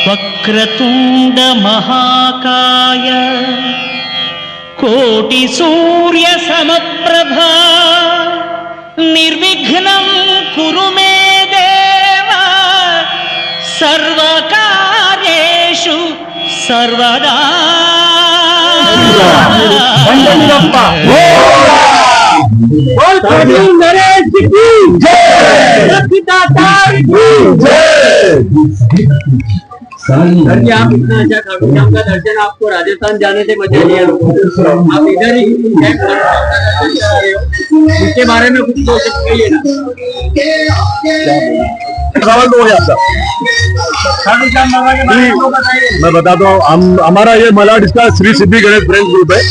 वक्रतुंड महाकाय कोटि सूर्य समप्रभा निर्विघ्नं कुरु मे देव सर्वकार्येषु सर्वदा। नरेश की सर जी, आप इतना अच्छा खाटू श्याम का दर्शन आपको राजस्थान जाने से बचा लिया। आप इधर ही इसके बारे में कुछ सोच कहिए ना। सवाल तो हो जाता मैं बताता हूँ। हमारा ये मलाड इसका श्री सिद्धि गणेश फ्रेंड्स ग्रुप है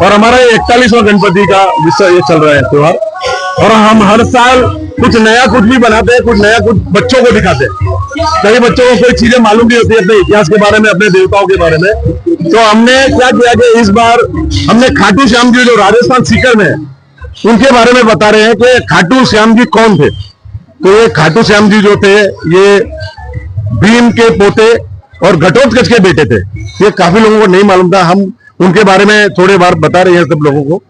और हमारा ये 41वां गणपति का ये चल रहा है त्योहार। और हम हर साल कुछ नया कुछ भी बनाते हैं, कुछ नया कुछ बच्चों को दिखाते हैं। कई बच्चों को कोई चीजें मालूम नहीं होती है अपने इतिहास के बारे में, अपने देवताओं के बारे में। तो हमने क्या किया कि इस बार हमने खाटू श्याम जी जो राजस्थान सीकर में है उनके बारे में बता रहे हैं कि खाटू श्याम जी कौन थे। तो ये खाटू श्याम जी जो थे ये भीम के पोते और घटोत्कच के बेटे थे। ये काफी लोगों को नहीं मालूम था। हम उनके बारे में थोड़े बार बता रहे हैं सब लोगों को,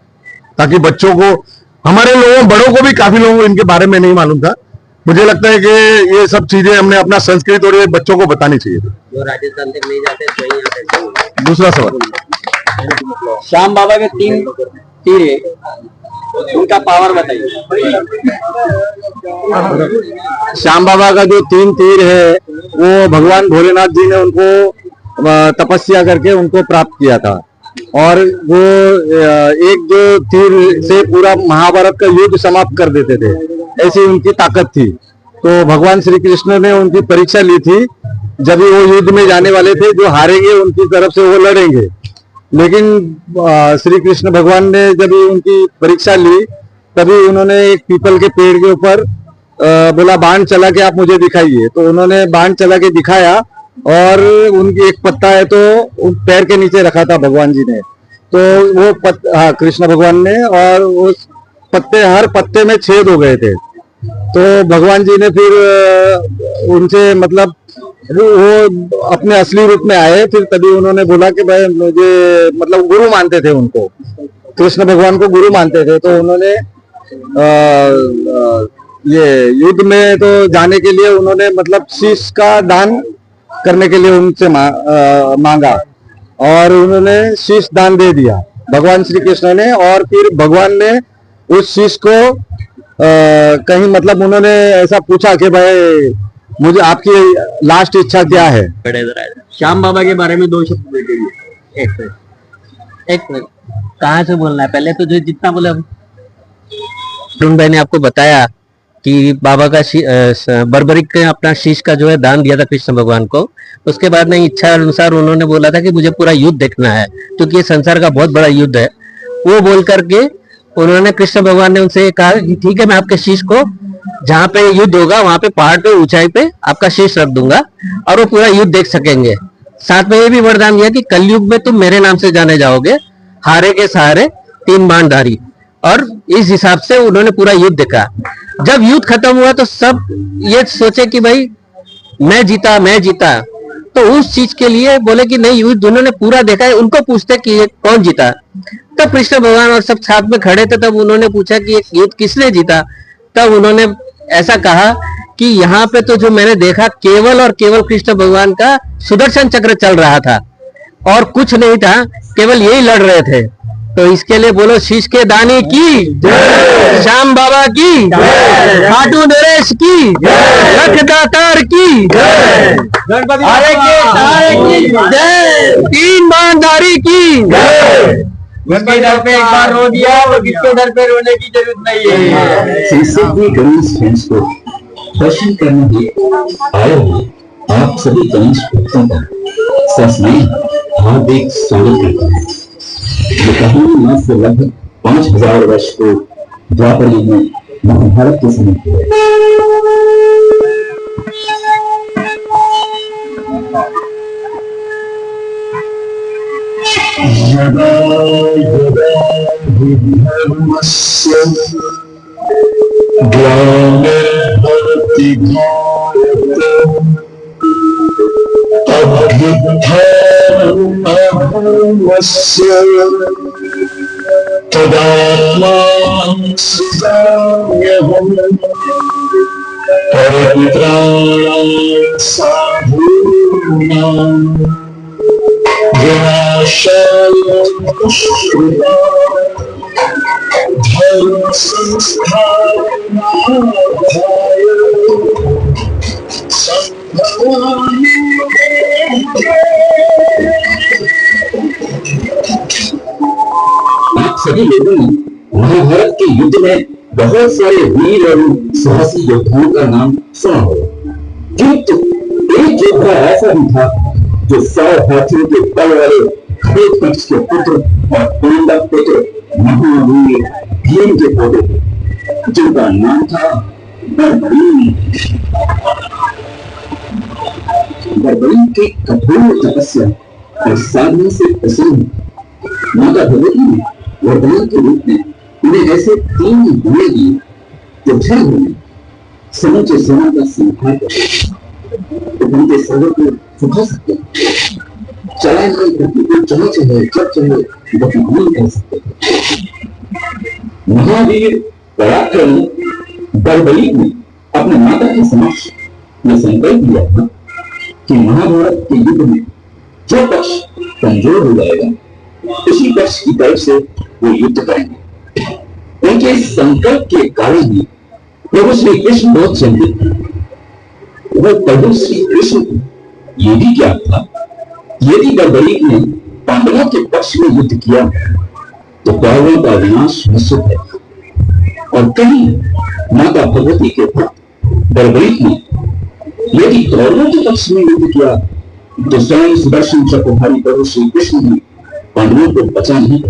ताकि बच्चों को, हमारे लोगों बड़ों को भी काफी लोगों को इनके बारे में नहीं मालूम था। मुझे लगता है कि ये सब चीजें हमने अपना संस्कृति और ये बच्चों को बतानी चाहिए। जो राजस्थान तक नहीं जाते तो यहीं आते। दूसरा सवाल, श्याम बाबा के 3 तीर है, उनका पावर बताइए। श्याम बाबा का जो 3 तीर है वो भगवान भोलेनाथ जी ने उनको तपस्या करके उनको प्राप्त किया था। और वो एक जो तीर से पूरा महाभारत का युद्ध समाप्त कर देते थे, ऐसी उनकी ताकत थी। तो भगवान श्री कृष्ण ने उनकी परीक्षा ली थी जब वो युद्ध में जाने वाले थे। जो हारेंगे उनकी तरफ से वो लड़ेंगे, लेकिन श्री कृष्ण भगवान ने जब उनकी परीक्षा ली तभी उन्होंने एक पीपल के पेड़ के ऊपर बोला बाण चला के आप मुझे दिखाइए। तो उन्होंने बाण चला के दिखाया और उनकी एक पत्ता है तो पैर के नीचे रखा था भगवान जी ने। तो वो कृष्ण भगवान ने, और उस पत्ते, हर पत्ते में छेद हो गए थे। तो भगवान जी ने फिर उनसे मतलब वो अपने असली रूप में आए। फिर तभी उन्होंने बोला कि भाई मुझे, मतलब गुरु मानते थे उनको, कृष्ण भगवान को गुरु मानते थे। तो उन्होंने ये युद्ध में तो जाने के लिए उन्होंने मतलब शीश का दान करने के लिए उनसे मांगा और उन्होंने शीश दान दे दिया भगवान श्री कृष्ण ने। और फिर भगवान ने उस शीश को कहीं मतलब उन्होंने ऐसा पूछा कि भाई मुझे आपकी लास्ट इच्छा क्या है। श्याम बाबा के बारे में 2 शब्द बोलिए। एक मिनट कहाँ से बोलना है, पहले तो जो जितना बोले। अरुण भाई ने आपको बताया कि बाबा का बर्बरिक ने अपना शीश का जो है दान दिया था कृष्ण भगवान को। उसके बाद में इच्छा अनुसार उन्होंने बोला था कि मुझे पूरा युद्ध देखना है, क्योंकि ये संसार का बहुत बड़ा युद्ध है। वो बोल करके उन्होंने, कृष्ण भगवान ने उनसे कहा कि ठीक है, मैं आपके शीश को जहाँ पे युद्ध होगा वहां पे पहाड़ पे ऊंचाई पे आपका शीश रख दूंगा और वो पूरा युद्ध देख सकेंगे। साथ में ये भी वरदान दिया कि कलयुग में तुम मेरे नाम से जाने जाओगे, हारे के सहारे 3 बाणधारी। और इस हिसाब से उन्होंने पूरा युद्ध देखा। जब युद्ध खत्म हुआ तो सब ये सोचे कि भाई मैं जीता, मैं जीता। तो उस चीज के लिए बोले कि नहीं, युद्ध उन्होंने पूरा देखा है। उनको पूछते कि ये कौन जीता। तब कृष्ण भगवान और सब साथ में खड़े थे, तब उन्होंने पूछा कि ये युद्ध किसने जीता। तब उन्होंने ऐसा कहा कि यहाँ पे तो जो मैंने देखा केवल और केवल कृष्ण भगवान का सुदर्शन चक्र चल रहा था और कुछ नहीं था, केवल यही लड़ रहे थे। तो इसके लिए बोलो शीश के दानी की, श्याम बाबा की, खाटू नरेश की, लख दातार की, गणपति की, 3 बाणधारी की। जिसके दर पे एक बार रो दिया तो किसके दर पे रोने की जरूरत नहीं है। सिद्धि गणेश फ्रेंड्स को दर्शन करने के लिए आए हुए आप सभी गणेश भक्तों का सस्नेह हार्दिक स्वागत करता है। ये कहानी मात्र लगभग 5000 वर्ष को द्वापर युग में महाभारत के समय की है। यदा यदा हि धर्मस्य ग्लानिर्भवति भारत धर्मस्य तदात्मानं सृजाम्यहम् परित्राणाय साधूनां विनाशाय दुष्कृतां धर्म संस्थापनार्थाय संभवामि आप सभी लोगों ने महाभारत के युद्ध में बहुत सारे वीर और साहसी योद्धाओं का नाम सुना होगा, किंतु एक योद्धा ऐसा भी था जो 100 हाथियों के बल वाले घटोत्कच के पुत्र और पांडव पुत्र महावीर भीम के पोते थे, जिनका नाम था बर्बरीक। बर्बरीक की कठोर तपस्या और साधना से प्रसन्न माता भगवती ने वरदान के रूप में उन्हें ऐसे 3 गुणे दिए जो क्षण में समूचे सेना का संहार करते, उनके सागर को सुखा सकते, चलाए हुए पृथ्वी को जब चाहे गतिमान कर सकते। महावीर पराक्रमी बर्बरीक ने अपने माता के समक्ष यह संकल्प लिया था कि महाभारत के युद्ध में जो पक्ष कमजोर हो जाएगा उसी पक्ष की तरफ से वो युद्ध करेंगे। उनके संकल्प के कारण ही प्रभु श्री कृष्ण बहुत चिंतित थे। वह प्रभु श्री कृष्ण को ये भी क्या था, यदि बर्बरीक ने पांडवों के पक्ष में युद्ध किया तो कौरवों का विनाश निश्चित है, और कहीं माता भगवती के भक्त बर्बरीक ने यदि कौरवों के पक्ष में युद्ध किया तो स्वयं सुदर्शन चक्रधारी प्रभु श्री कृष्ण ने पांडवों को बचा नहीं।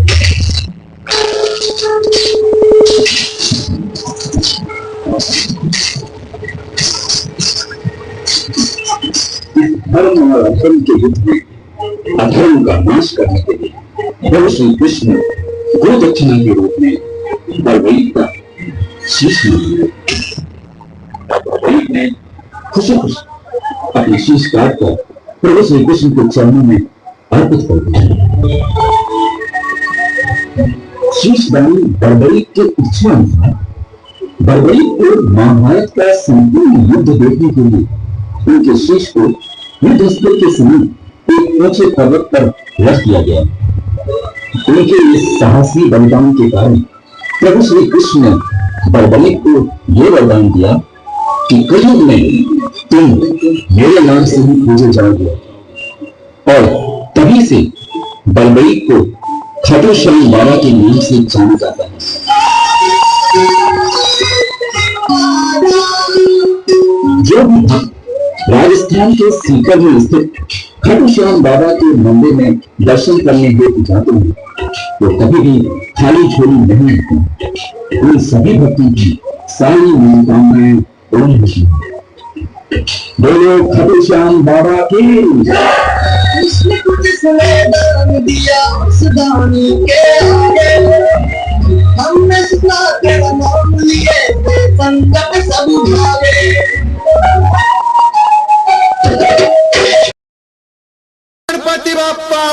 धर्म और अधर्म के युद्ध में अधर्म का नाश करने के लिए प्रभु श्री कृष्ण ने गो दक्षिणा के रूप में बर्बरीक का शीश लिया। बर्बरीक ने खुशी खुशी अपने शीश काट कर प्रभु श्री कृष्ण के चरणों में अर्पित कर दिया। शीश दानी बर्बरीक के इच्छा अनुसार बर्बरीक को महाभारत का संपूर्ण युद्ध देखने के लिए उनके शीश को युद्ध स्थल के समीप एक ऊंचे पर्वत पर रख दिया गया। उनके इस साहसी बलिदान के कारण प्रभु श्री कृष्ण ने बर्बरीक को यह वरदान दिया कि कलयुग में तुम मेरे नाम से ही पूजे जाओगे, और तभी से बर्बरीक को खाटू श्याम बाबा के नाम से जाना जाता है। जो भी भक्त राजस्थान के सीकर में स्थित खाटू श्याम बाबा के मंदिर में दर्शन करने हेतु जाते हैं तो कभी भी खाली झोली नहीं होती। उन सभी भक्तों की सारी मनोकामनाएं पूर्ण होती हैं। बोलो खाटू श्याम बाबा की। उसने कुछ दान दिया उस दानी के आगे, हमने सुना के नाम लिए थे संकट सब भागे। गणपति बाप्पा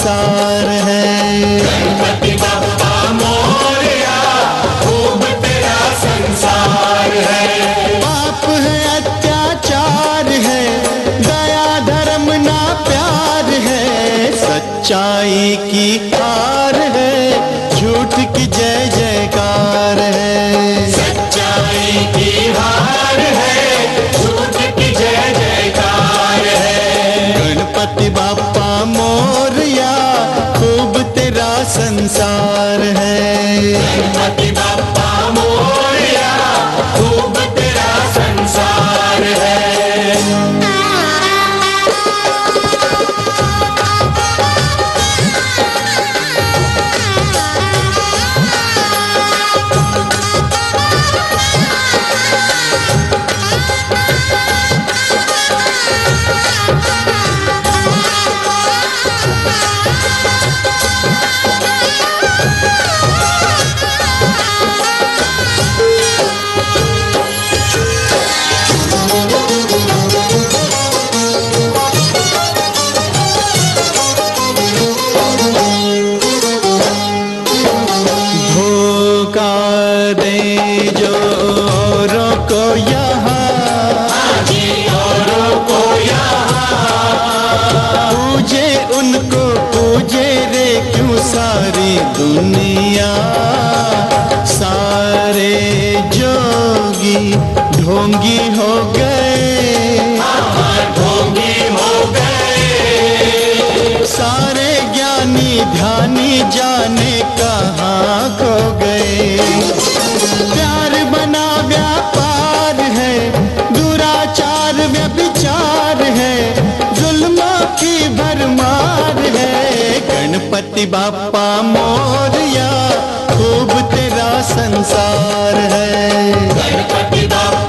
संसार है। गणपति बप्पा मोरया, खूब तेरा संसार है। पाप है, अत्याचार है, दया धर्म ना प्यार है। सच्चाई की हार है, झूठ की जय जयकार है। सच्चाई की हार है, झूठ की जय जयकार है। गणपति बाप्पा मोरया, खूब तेरा संसार है। गणपति बाप्पा मोरया, खूब तेरा संसार है। धोखा दे जो औरों को यहाँ, औरों को यहाँ पूजे उनको, पूजे रे क्यों सारी दुनिया। सारे जोगी ढोंगी हो गए, ढोंगी हो गए। सारे ज्ञानी ध्यानी जाने कहाँ खो गए। प्यार बना व्यापार है, दुराचार व्यभिचार है, जुल्मों की भरमार है। गणपति बाप्पा मोरया, खूब तेरा संसार है। गणपति बाप्पा